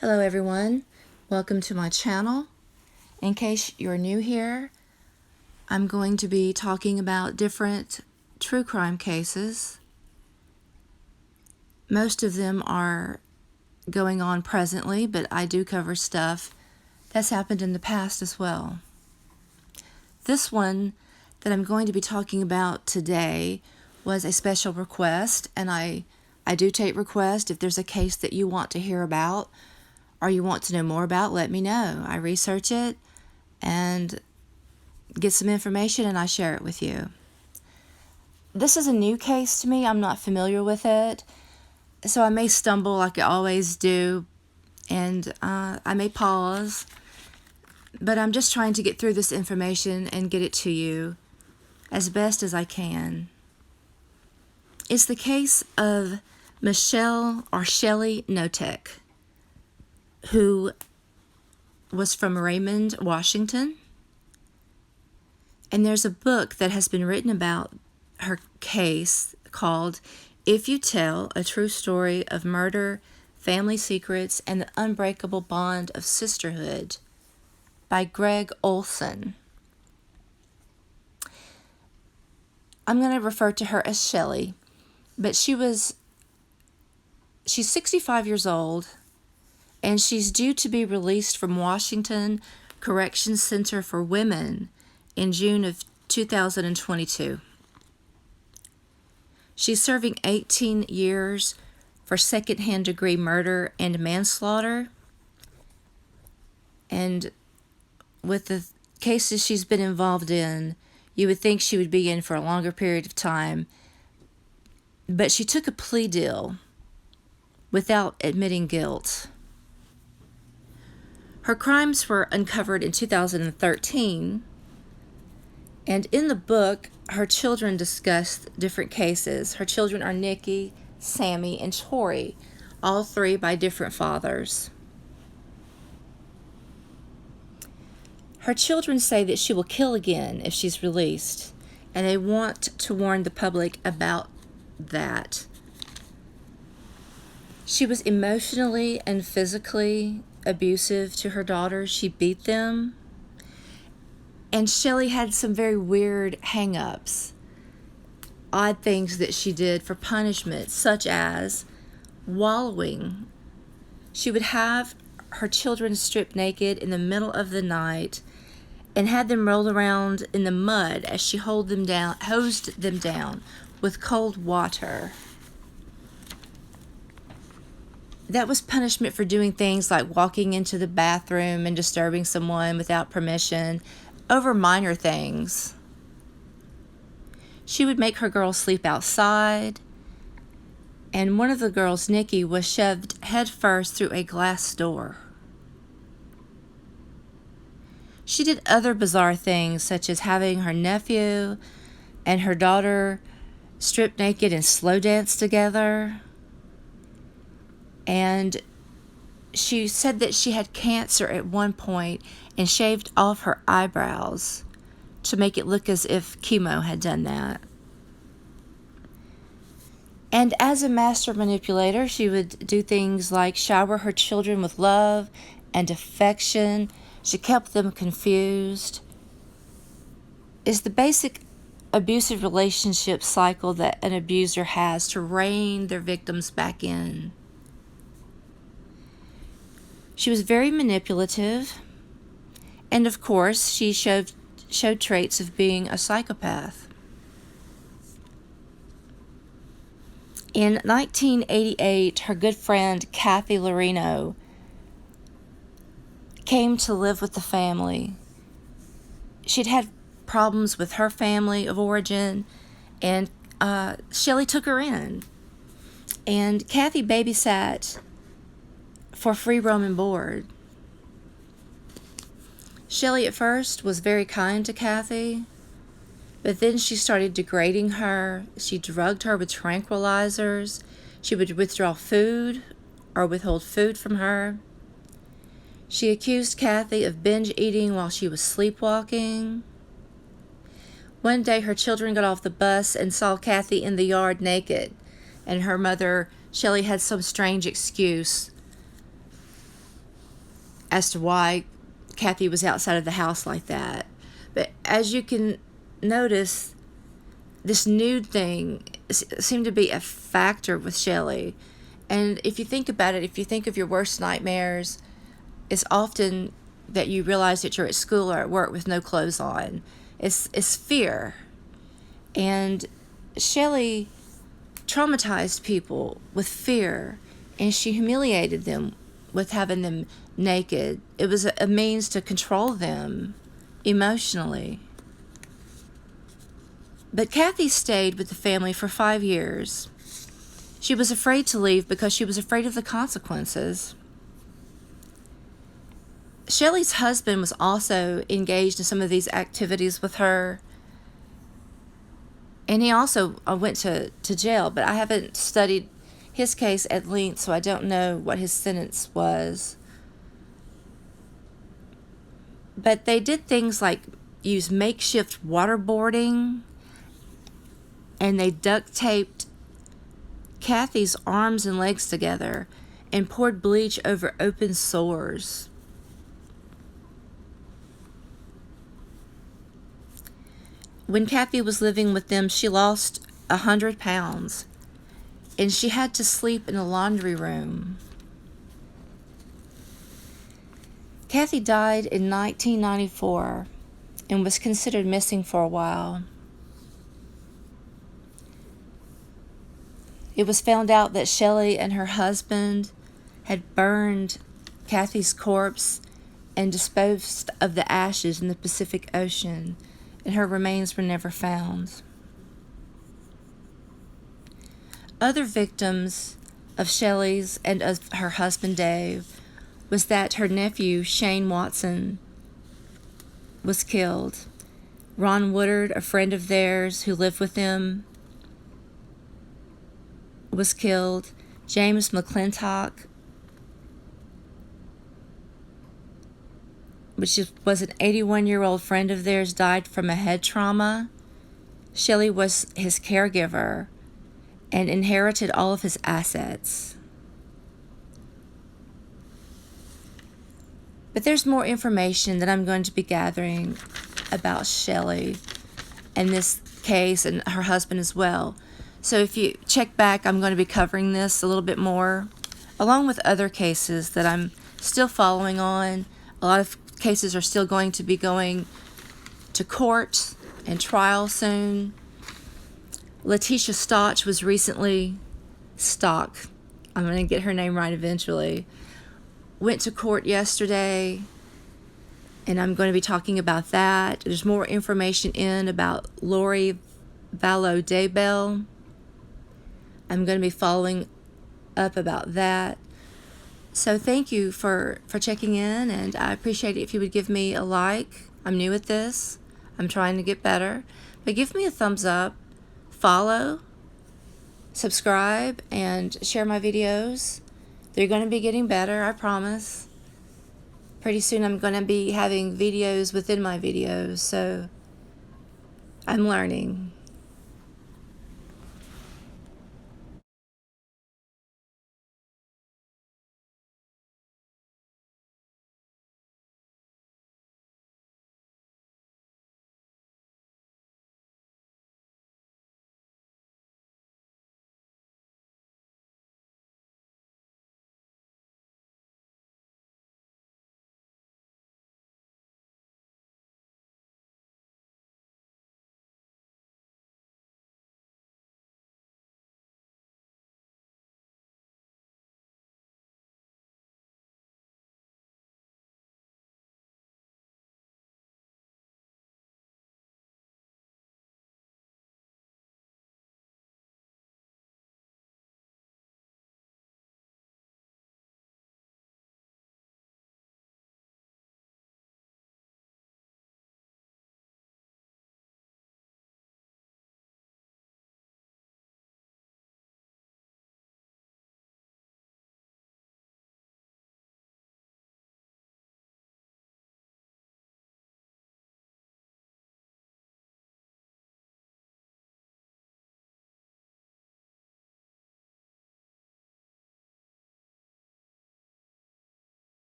Hello everyone, welcome to my channel. In case you're new here, I'm going to be talking about different true crime cases. Most of them are going on presently, but I do cover stuff that's happened in the past as well. This one that I'm going to be talking about today was a special request, and I do take requests. If there's a case that you want to hear about or you want to know more about, let me know. I research it and get some information and I share it with you. This is a new case to me. I'm not familiar with it, so I may stumble like I always do, and I may pause, but I'm just trying to get through this information and get it to you as best as I can. It's the case of Michelle or Shellyknotek, who was from Raymond, Washington. And there's a book that has been written about her case called If You Tell, A True Story of Murder, Family Secrets, and the Unbreakable Bond of Sisterhood by Greg Olsen. I'm going to refer to her as Shelly, but she's 65 years old, and she's due to be released from Washington Correction Center for Women in June of 2022. She's serving 18 years for second-hand degree murder and manslaughter. And with the cases she's been involved in, you would think she would be in for a longer period of time. But she took a plea deal without admitting guilt. Her crimes were uncovered in 2013, and in the book, her children discuss different cases. Her children are Nikki, Sammy, and Tori, all three by different fathers. Her children say that she will kill again if she's released, and they want to warn the public about that. She was emotionally and physically abusive to her daughters. She beat them. And Shelly had some very weird hang-ups, odd things that she did for punishment, such as wallowing. She would have her children stripped naked in the middle of the night and had them roll around in the mud as she hosed them down with cold water. That was punishment for doing things like walking into the bathroom and disturbing someone without permission over minor things. She would make her girls sleep outside, and one of the girls, Nikki, was shoved headfirst through a glass door. She did other bizarre things, such as having her nephew and her daughter stripped naked and slow dance together. And she said that she had cancer at one point and shaved off her eyebrows to make it look as if chemo had done that. And as a master manipulator, she would do things like shower her children with love and affection. She kept them confused. It's the basic abusive relationship cycle that an abuser has to rein their victims back in. She was very manipulative, and of course, she showed traits of being a psychopath. In 1988, her good friend Kathy Lorino came to live with the family. She'd had problems with her family of origin, and Shelly took her in. And Kathy babysat for free room and board. Shelly at first was very kind to Kathy, but then she started degrading her. She drugged her with tranquilizers. She would withdraw food or withhold food from her. She accused Kathy of binge eating while she was sleepwalking. One day her children got off the bus and saw Kathy in the yard naked, and her mother, Shelly, had some strange excuse as to why Kathy was outside of the house like that. But as you can notice, this nude thing seemed to be a factor with Shelly. And if you think about it, if you think of your worst nightmares, it's often that you realize that you're at school or at work with no clothes on. It's fear. And Shelly traumatized people with fear, and she humiliated them with having them naked. It was a means to control them emotionally. But Kathy stayed with the family for 5 years. She was afraid to leave because she was afraid of the consequences. Shelly's husband was also engaged in some of these activities with her. And he also went to jail, but I haven't studied his case at length, so I don't know what his sentence was. But they did things like use makeshift waterboarding, and they duct taped Kathy's arms and legs together and poured bleach over open sores. When Kathy was living with them, she lost 100 pounds, and she had to sleep in a laundry room. Kathy died in 1994 and was considered missing for a while. It was found out that Shelly and her husband had burned Kathy's corpse and disposed of the ashes in the Pacific Ocean, and her remains were never found. Other victims of Shelly's and of her husband Dave was that her nephew Shane Watson was killed. Ron Woodard, a friend of theirs who lived with them, was killed. James McClintock, which was an 81-year-old friend of theirs, died from a head trauma. Shelly was his caregiver and inherited all of his assets. But there's more information that I'm going to be gathering about Shelly and this case and her husband as well. So if you check back, I'm going to be covering this a little bit more, along with other cases that I'm still following on. A lot of cases are still going to be going to court and trial soon. Letitia Stotch was recently, I'm going to get her name right eventually, went to court yesterday, and I'm going to be talking about that. There's more information in about Lori Vallow Daybell. I'm going to be following up about that. So thank you for checking in, and I appreciate it if you would give me a like. I'm new at this. I'm trying to get better. But give me a thumbs up, follow, subscribe, and share my videos. They're going to be getting better, I promise. Pretty soon I'm going to be having videos within my videos, so I'm learning.